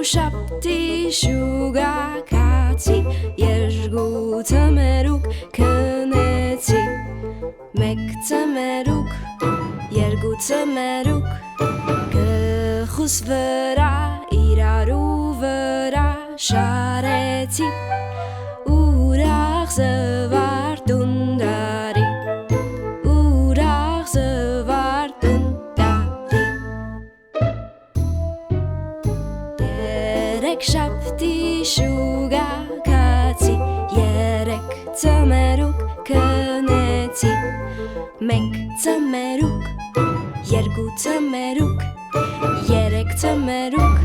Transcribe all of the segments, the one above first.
Շապտի շուգա կացի երկու ծմերուկ քնեցի մեկ ծմերուկ երկու ծմերուկ գլխուս վրա իրարու վրա շարեցի ուրախ զվարդուն դարի ուրախ զվարդուն դարի երեք շապտի շուգա կացի երեք ծմերուկ քնեցի մեկ ծմերուկ երկու ծմերուկ երեք ծմերուկ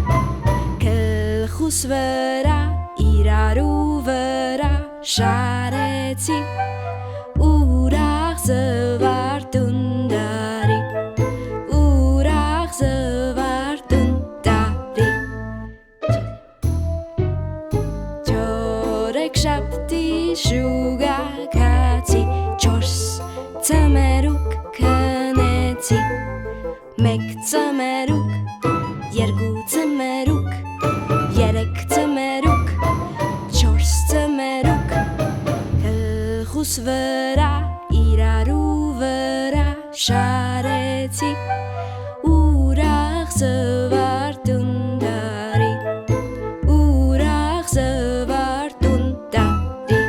գլխուս վրա իրարու վրա շարեցի ուրախ զվարդուն դարի ուրախ զվարդուն դարի չորեք շապտի շուգա կացի չորս ծմերուկ քնեցի մեկ ծմերուկ երկու ծմերուկ երեք ծմերուկ չորս ծմերուկ գլխուս վրա իրարու վրա շարեցի ուրախ զվարդուն դարի ուրախ զվարդուն դարի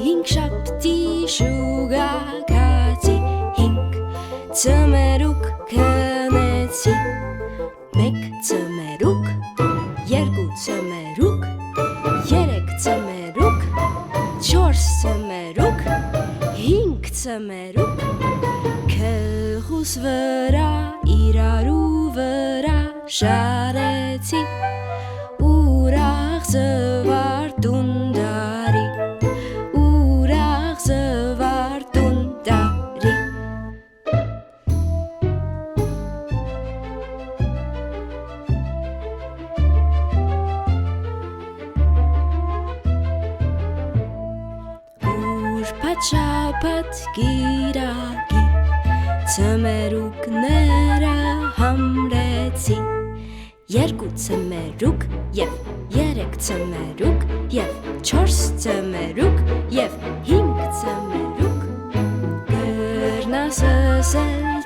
հինգ շապտի շուգա կացի հինգ ծմերուկ քնեցի մեկ ծմերուկ երկու ծմերուկ երեք ծմերուկ չորս ծմերուկ հինգ ծմերուկ գլխուս վրա իրարու վրա շարեցի ուրախ զվարդուն դարի ուրախ զվարդուն դարի Շապատ գիրակի ծմերուկները համրեցի երկու ծմերուկ և երեք ծմերուկ և չորս ծմերուկ և հինգ ծմերուկ գրնասսել